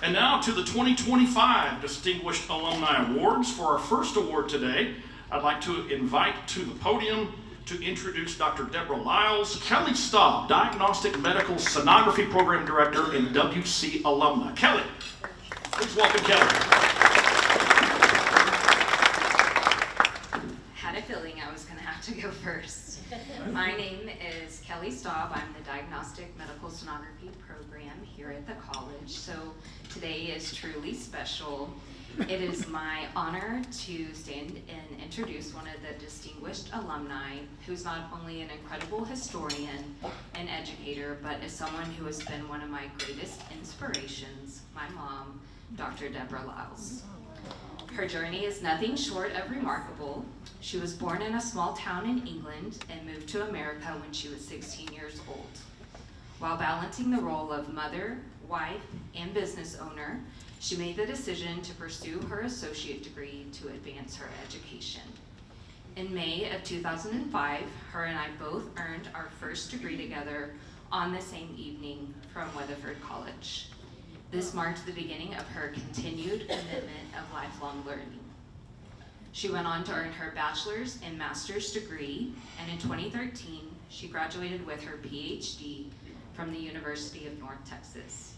And now to the 2025 Distinguished Alumni Awards. For our first award today, I'd like to invite to the podium to introduce Dr. Deborah Liles, Kelly Staub, Diagnostic Medical Sonography Program Director in WC Alumna. Kelly, please welcome Kelly. Had a feeling I was going to have to go first. My name is Kelly Staub. I'm the Diagnostic Medical Sonography Program here at the college. So today is truly special. It is my honor to stand and introduce one of the distinguished alumni who's not only an incredible historian and educator, but is someone who has been one of my greatest inspirations, my mom, Dr. Deborah Liles. Her journey is nothing short of remarkable. She was born in a small town in England and moved to America when she was 16 years old. While balancing the role of mother, wife, and business owner, she made the decision to pursue her associate degree to advance her education. In May of 2005, her and I both earned our first degree together on the same evening from Weatherford College. This marked the beginning of her continued commitment of lifelong learning. She went on to earn her bachelor's and master's degree, and in 2013, she graduated with her PhD from the University of North Texas.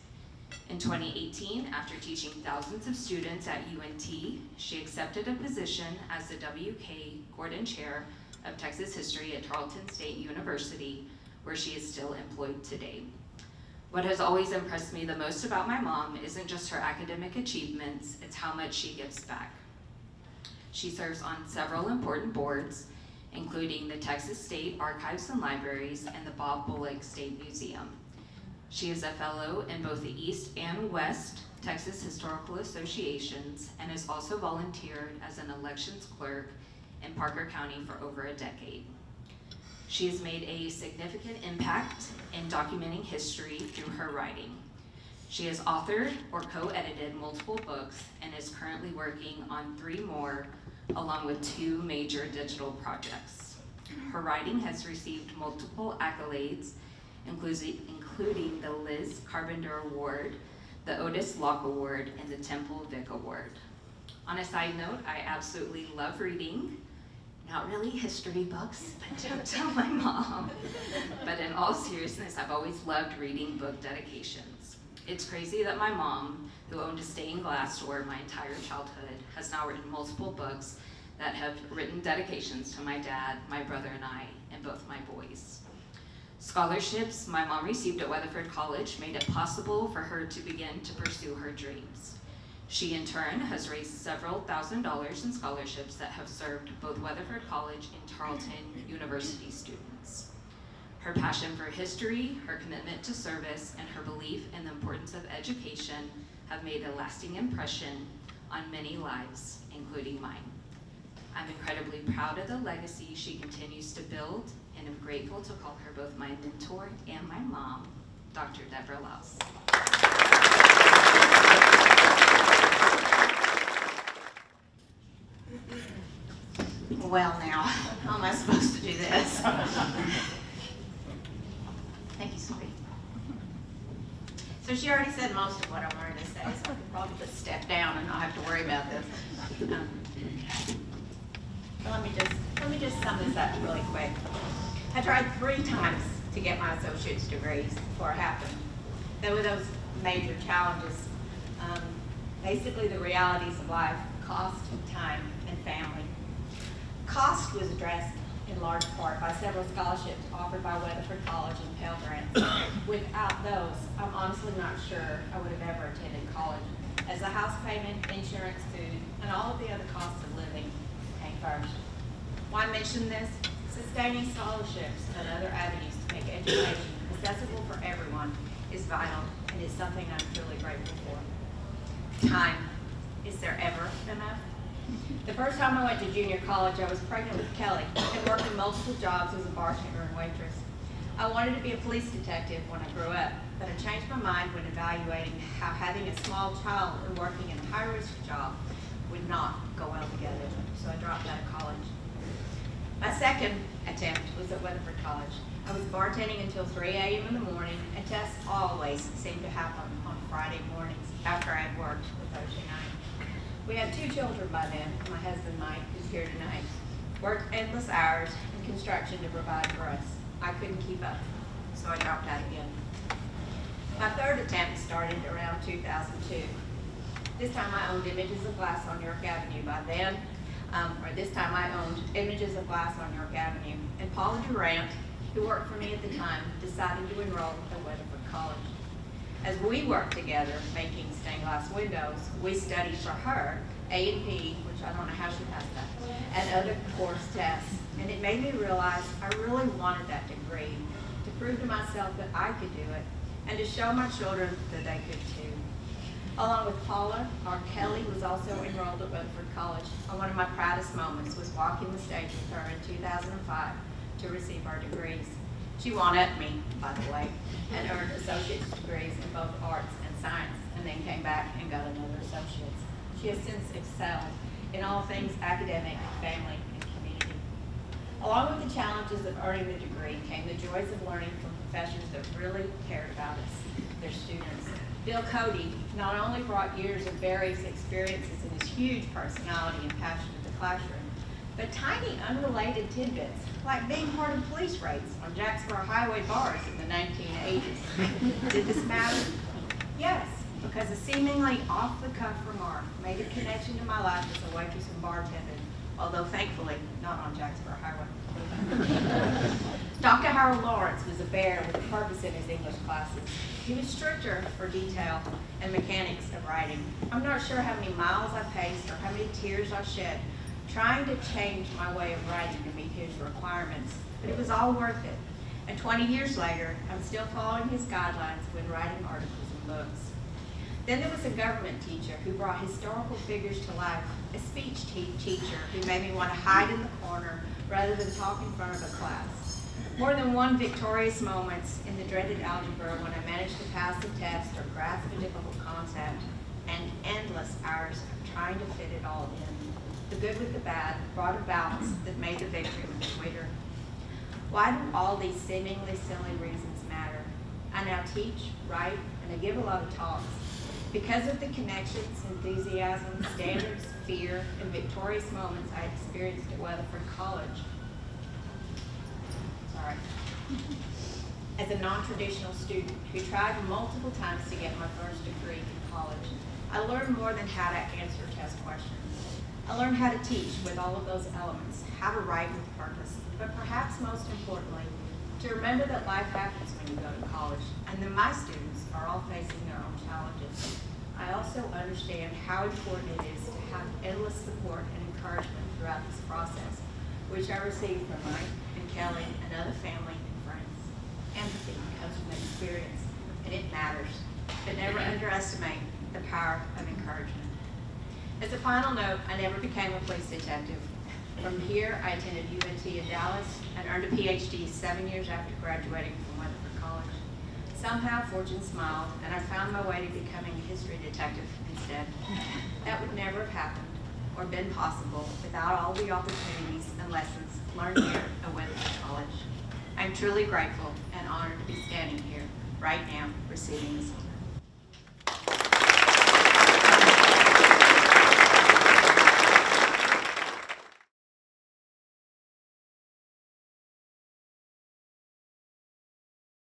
In 2018, after teaching thousands of students at UNT, she accepted a position as the W.K. Gordon Chair of Texas History at Tarleton State University, where she is still employed today. What has always impressed me the most about my mom isn't just her academic achievements, it's how much she gives back. She serves on several important boards, including the Texas State Archives and Libraries and the Bob Bullock State Museum. She is a fellow in both the East and West Texas Historical Associations and has also volunteered as an elections clerk in Parker County for over a decade. She has made a significant impact in documenting history through her writing. She has authored or co-edited multiple books and is currently working on 3 more, along with 2 major digital projects. Her writing has received multiple accolades, including the Liz Carpenter Award, the Otis Locke Award, and the Temple Vick Award. On a side note, I absolutely love reading. Not really history books, but don't tell my mom. But in all seriousness, I've always loved reading book dedications. It's crazy that my mom, who owned a stained glass store my entire childhood, has now written multiple books that have written dedications to my dad, my brother, and I, and both my boys. Scholarships my mom received at Weatherford College made it possible for her to begin to pursue her dreams. She, in turn, has raised several $1,000s in scholarships that have served both Weatherford College and Tarleton University students. Her passion for history, her commitment to service, and her belief in the importance of education have made a lasting impression on many lives, including mine. I'm incredibly proud of the legacy she continues to build, and I'm grateful to call her both my mentor and my mom, Dr. Deborah Liles. Well now, how am I supposed to do this? Thank you, sweetie. So she already said most of what I wanted to say, so I could probably just step down and not have to worry about this. Let me just sum this up really quick. I tried 3 times to get my associate's degrees before it happened. There were those major challenges. Basically the realities of life, cost, time, and family. Cost was addressed in large part by several scholarships offered by Weatherford College and Pell Grants. Without those, I'm honestly not sure I would have ever attended college, as the house payment, insurance, food, and all of the other costs of living came first. Why mention this? Sustaining scholarships and other avenues to make education accessible for everyone is vital and is something I'm truly grateful for. Time. Is there ever enough? The first time I went to junior college, I was pregnant with Kelly and worked in multiple jobs as a bartender and waitress. I wanted to be a police detective when I grew up, but I changed my mind when evaluating how having a small child and working in a high-risk job would not go well together, so I dropped out of college. My second attempt was at Weatherford College. I was bartending until 3 a.m. in the morning, and tests always seemed to happen on Friday mornings after I had worked the Thursday night. We had 2 children by then. My husband, Mike, who's here tonight, worked endless hours in construction to provide for us. I couldn't keep up, so I dropped out again. My third attempt started around 2002. This time I owned Images of Glass on York Avenue by then, this time I owned Images of Glass on York Avenue. And Paula Durant, who worked for me at the time, decided to enroll at Weatherford College. As we worked together making stained glass windows, we studied for her A&P, which I don't know how she passed that, and other course tests. And it made me realize I really wanted that degree to prove to myself that I could do it and to show my children that they could too. Along with Paula, our Kelly was also enrolled at Weatherford College. And one of my proudest moments was walking the stage with her in 2005 to receive our degrees. She one-upped me, by the way, and earned associate's degrees in both arts and science, and then came back and got another associate's. She has since excelled in all things academic, family, and community. Along with the challenges of earning the degree came the joys of learning from professors that really cared about us, their students. Bill Cody not only brought years of various experiences and his huge personality and passion to the classroom, but tiny unrelated tidbits, like being part of police raids on Jacksboro Highway bars in the 1980s. Did this matter? Yes, because a seemingly off-the-cuff remark made a connection to my life as a waitress and bartender, although thankfully not on Jacksboro Highway. Dr. Harold Lawrence was a bear with a purpose in his English classes. He was stricter for detail and mechanics of writing. I'm not sure how many miles I paced or how many tears I shed trying to change my way of writing to meet his requirements, but it was all worth it. And 20 years later, I'm still following his guidelines when writing articles and books. Then there was a government teacher who brought historical figures to life, a speech teacher who made me want to hide in the corner rather than talk in front of a class. More than one victorious moment in the dreaded algebra when I managed to pass a test or grasp a difficult concept, and endless hours of trying to fit it all in. The good with the bad brought a balance that made the victory sweeter. Why do all these seemingly silly reasons matter? I now teach, write, and I give a lot of talks. Because of the connections, enthusiasm, standards, fear, and victorious moments I experienced at Weatherford College. As a non-traditional student who tried multiple times to get my first degree in college, I learned more than how to answer test questions. I learned how to teach with all of those elements, how to write with purpose, but perhaps most importantly, to remember that life happens when you go to college, and that my students are all facing their own challenges. I also understand how important it is to have endless support and encouragement throughout this process, which I received from Mike and Kelly and other family and friends. Empathy comes from experience, and it matters, but never underestimate the power of encouragement. As a final note, I never became a police detective. From here, I attended UNT in Dallas and earned a PhD 7 years after graduating from Weatherford College. Somehow, fortune smiled, and I found my way to becoming a history detective instead. That would never have happened or been possible without all the opportunities and lessons learned here at Weatherford College. I'm truly grateful and honored to be standing here right now receiving this